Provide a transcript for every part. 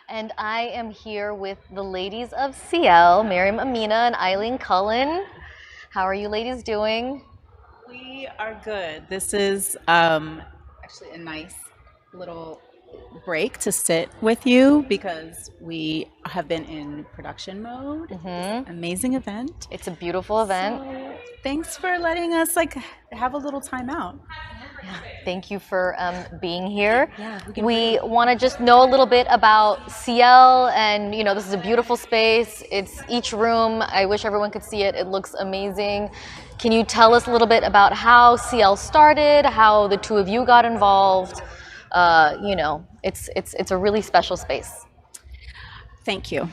And I am here with the ladies of Ciel, Miriam, Amina, and Eileen, Cullen. How are you ladies doing? We are good. This is actually a nice little break to sit with you because we have been in production mode. This amazing event. It's a beautiful event. So thanks for letting us have a little time out. Thank you for being here. We want to just know a little bit about Ciel, and this is a beautiful space. It's each room. I wish everyone could see it. It looks amazing. Can you tell us a little bit about how Ciel started, how the two of you got involved? It's a really special space. Thank you.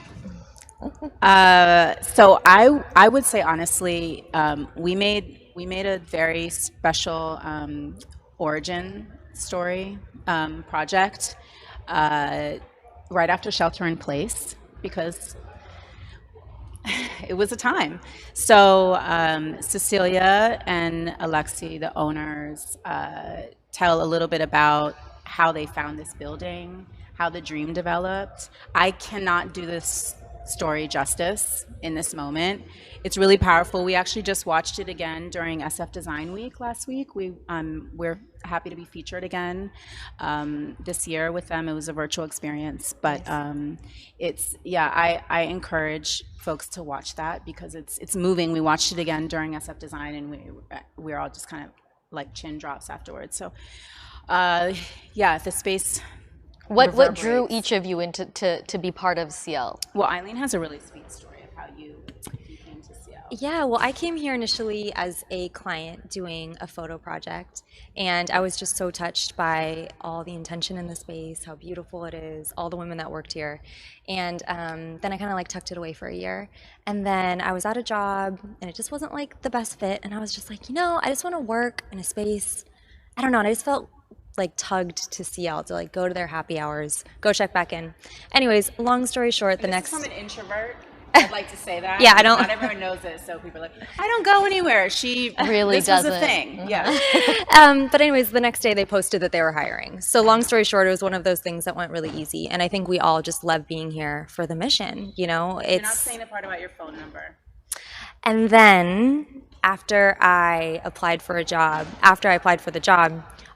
So I would say honestly, we made a very special origin story project right after Shelter in Place because it was a time. So Cecilia and Alexi, the owners, tell a little bit about how they found this building, how the dream developed. I cannot do this story justice in this moment. It's really powerful. We actually just watched it again during SF Design Week last week. We're happy to be featured again this year with them. It was a virtual experience, but I encourage folks to watch that because it's moving. We watched it again during SF Design, and we were all just kind of like chin drops afterwards. So the space. What drew each of you into to be part of Ciel? Well, Eileen has a really sweet story of how you came to Ciel. Yeah, well, I came here initially as a client doing a photo project, and I was just so touched by all the intention in the space, how beautiful it is, all the women that worked here. And then I kind of tucked it away for a year. And then I was at a job, and it just wasn't the best fit. And I was just I just want to work in a space. I don't know, and I just felt tugged to Ciel to go to their happy hours, go check back in. Anyways, long story short, the next. I'm an introvert. I'd like to say that. Yeah, I don't. Not everyone knows this, so people are I don't go anywhere. She really this doesn't. was a thing. Yeah. But anyways, the next day they posted that they were hiring. So long story short, it was one of those things that went really easy, and I think we all just love being here for the mission. You're not saying the part about your phone number. And then after I applied for the job,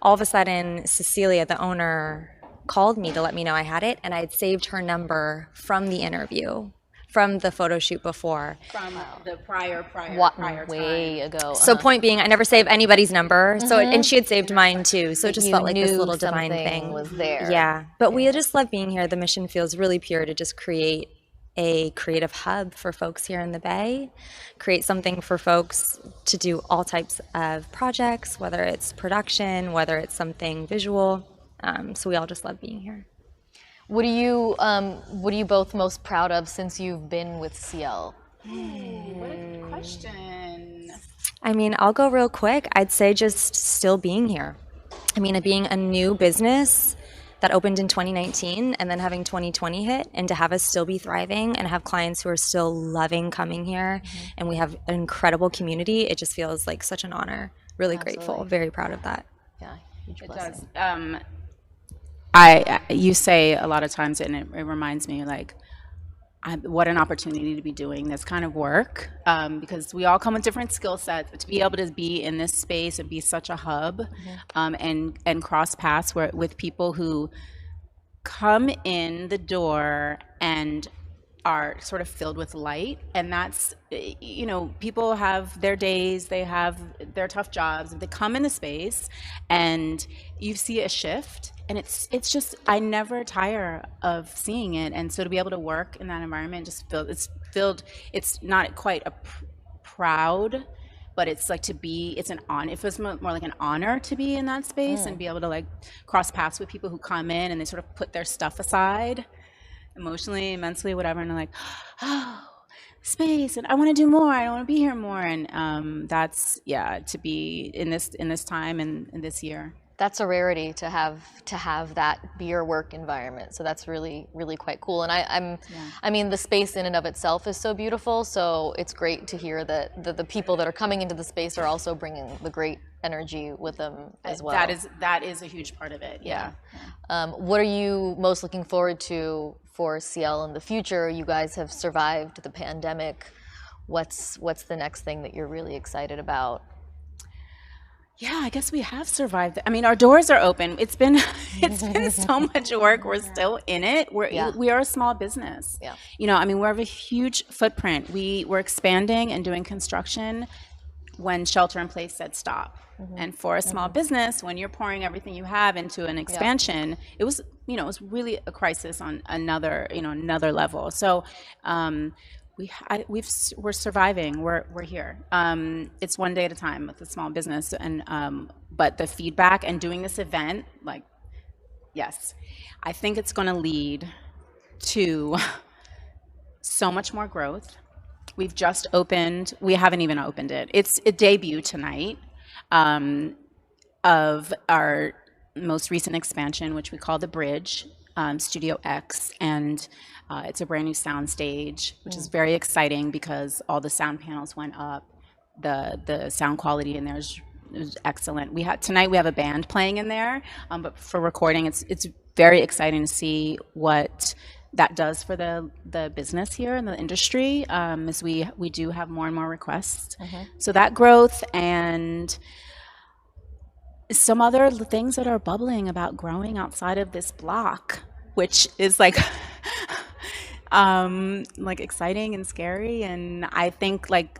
all of a sudden, Cecilia, the owner, called me to let me know I had it, and I had saved her number from the interview, from the photo shoot before. From the prior way time. ago. So point being, I never save anybody's number, so and she had saved mine too, so it just felt like this little divine thing was there. Yeah, but we just love being here. The mission feels really pure to just create a creative hub for folks here in the Bay, create something for folks to do all types of projects, whether it's production, whether it's something visual. So we all just love being here. What are you both most proud of since you've been with Ciel? What a good question. I mean, I'll go real quick. I'd say just still being here. I mean, it being a new business that opened in 2019 and then having 2020 hit, and to have us still be thriving and have clients who are still loving coming here, and we have an incredible community, it just feels like such an honor. Really grateful, very proud of that. Yeah, huge It blessing. does. You say a lot of times, and it reminds me what an opportunity to be doing this kind of work, because we all come with different skill sets. But to be able to be in this space and be such a hub, and cross paths with people who come in the door and are sort of filled with light, and that's people have their days, they have their tough jobs, they come in the space and you see a shift, and it's just, I never tire of seeing it. And so to be able to work in that environment, it's not quite a proud, but it's it's an honor. It feels more like an honor to be in that space and be able to cross paths with people who come in and they sort of put their stuff aside, emotionally, mentally, whatever, and they're space, and I want to do more. I want to be here more, and that's to be in this time and in this year. That's a rarity to have that be your work environment. So that's really, really quite cool. And I mean, the space in and of itself is so beautiful. So it's great to hear that the people that are coming into the space are also bringing the great energy with them as well. That is a huge part of it. Yeah. What are you most looking forward to for Ciel in the future? You guys have survived the pandemic. What's the next thing that you're really excited about? Yeah, I guess we have survived. I mean, our doors are open. It's been so much work. We're still in it. We are a small business. Yeah. You know, I mean, we have a huge footprint. We're expanding and doing construction when shelter in place said stop. And for a small business, when you're pouring everything you have into an expansion, it was, you know, it was really a crisis on another level. So, we're surviving. We're here. It's one day at a time with a small business, and but the feedback and doing this event, like, yes, I think it's going to lead to so much more growth. We've just opened. We haven't even opened it. It's a debut tonight of our most recent expansion, which we call the Bridge. Studio X, and it's a brand new sound stage, which is very exciting because all the sound panels went up. The sound quality in there is excellent. Tonight we have a band playing in there, but for recording, it's very exciting to see what that does for the business here in the industry, as we do have more and more requests. So that growth and some other things that are bubbling about growing outside of this block, which is like exciting and scary. And I think, like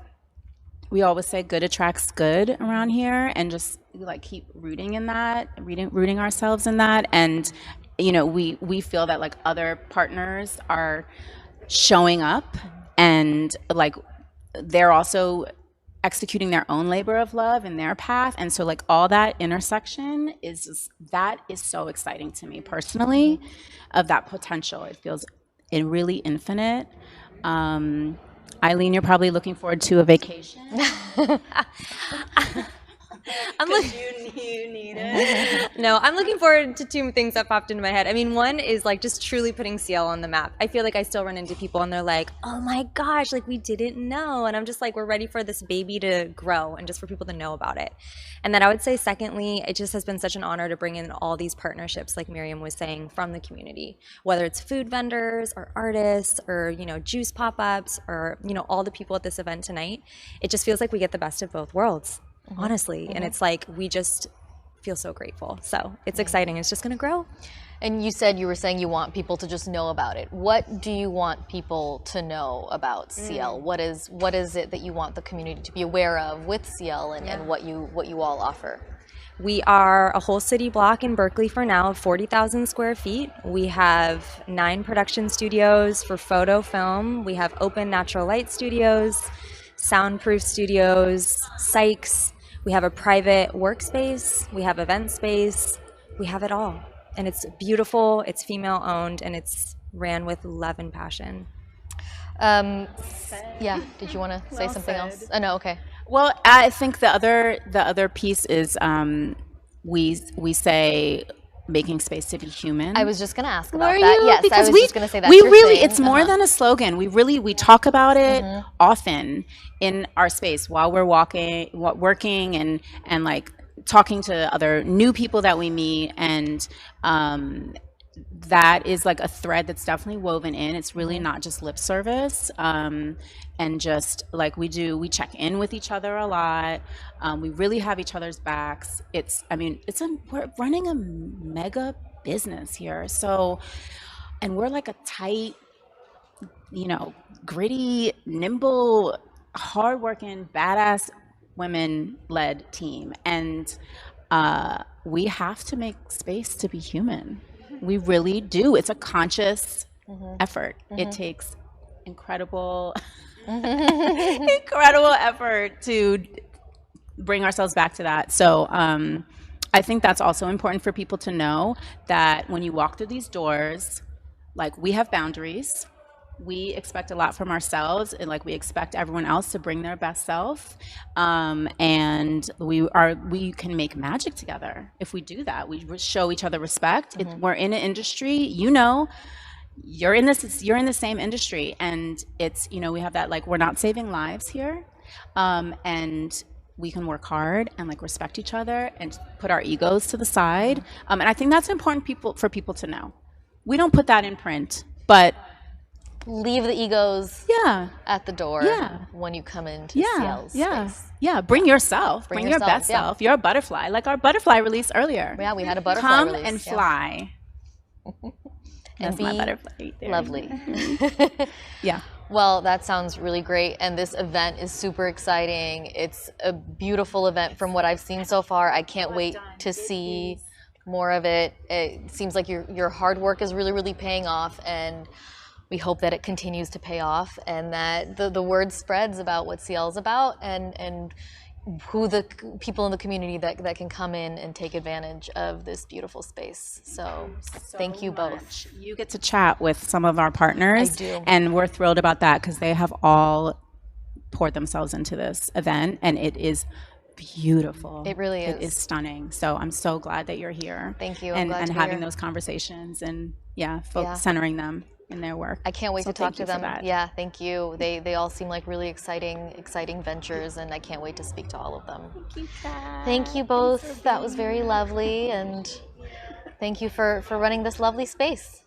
we always say, good attracts good around here, and just like keep rooting in that, rooting ourselves in that. And you know, we feel that like other partners are showing up, and like they're also executing their own labor of love in their path. And so like all that intersection that is so exciting to me personally, of that potential. It feels really infinite. Eileen, you're probably looking forward to a vacation. You need it. No, I'm looking forward to two things that popped into my head. I mean, one is like just truly putting Ciel on the map. I feel like I still run into people and they're like, oh my gosh, like we didn't know. And I'm just like, we're ready for this baby to grow and just for people to know about it. And then I would say, secondly, it just has been such an honor to bring in all these partnerships, like Miriam was saying, from the community, whether it's food vendors or artists or, you know, juice pop-ups or, you know, all the people at this event tonight. It just feels like we get the best of both worlds. Honestly. And it's like, we just feel so grateful. So it's exciting. It's just going to grow. And you were saying you want people to just know about it. What do you want people to know about Ciel? What is it that you want the community to be aware of with Ciel and what you all offer? We are a whole city block in Berkeley for now of 40,000 square feet. We have 9 production studios for photo, film. We have open natural light studios, soundproof studios, psychs. We have a private workspace, we have event space, we have it all. And it's beautiful, it's female owned, and it's ran with love and passion. Yeah, did you want to say something else? Oh, no, okay. Well, I think the other piece is we say making space to be human. I was just going to ask about that. Yes, because I was just going to say that. It's more than a slogan. We talk about it often in our space while we're working and like talking to other new people that we meet, and that is like a thread that's definitely woven in. It's really not just lip service, and just like we check in with each other a lot. We really have each other's backs. We're running a mega business here. So, and we're like a tight, gritty, nimble, hardworking, badass women-led team. And we have to make space to be human. We really do. It's a conscious effort. It takes incredible effort to bring ourselves back to that. So I think that's also important for people to know, that when you walk through these doors, like, we have boundaries. We expect a lot from ourselves, and like we expect everyone else to bring their best self, and we can make magic together if we do that. We show each other respect. We're in an industry, you're in the same industry, and it's, we have that, like, we're not saving lives here, and we can work hard and like respect each other and put our egos to the side, and I think that's important for people to know. We don't put that in print. But leave the egos yeah, at the door yeah, when you come into yeah, Ciel's yeah, space. yeah. Bring yourself. Bring your yourself, best yeah. self. You're a butterfly, like our butterfly release earlier. Yeah, we had a butterfly Come release. and yeah. fly. And That's my be butterfly right there. lovely. Yeah. Well, that sounds really great, and this event is super exciting. It's a beautiful event from what I've seen so far. I can't wait to see more of it. It seems like your hard work is really, really paying off, and we hope that it continues to pay off, and that the word spreads about what Ciel's about, and who the people in the community that can come in and take advantage of this beautiful space. So thank you both. You get to chat with some of our partners. I do. And we're thrilled about that because they have all poured themselves into this event, and it is beautiful. It really is. It is stunning. So I'm so glad that you're here. Thank you. And, I'm glad and to be having here. those conversations and Yeah. centering them in their work. I can't wait So to talk thank to you for them. that. Yeah, thank you. They all seem like really exciting ventures, and I can't wait to speak to all of them. Thank you, Kat. Thank you both. That was very lovely, and thank you for running this lovely space.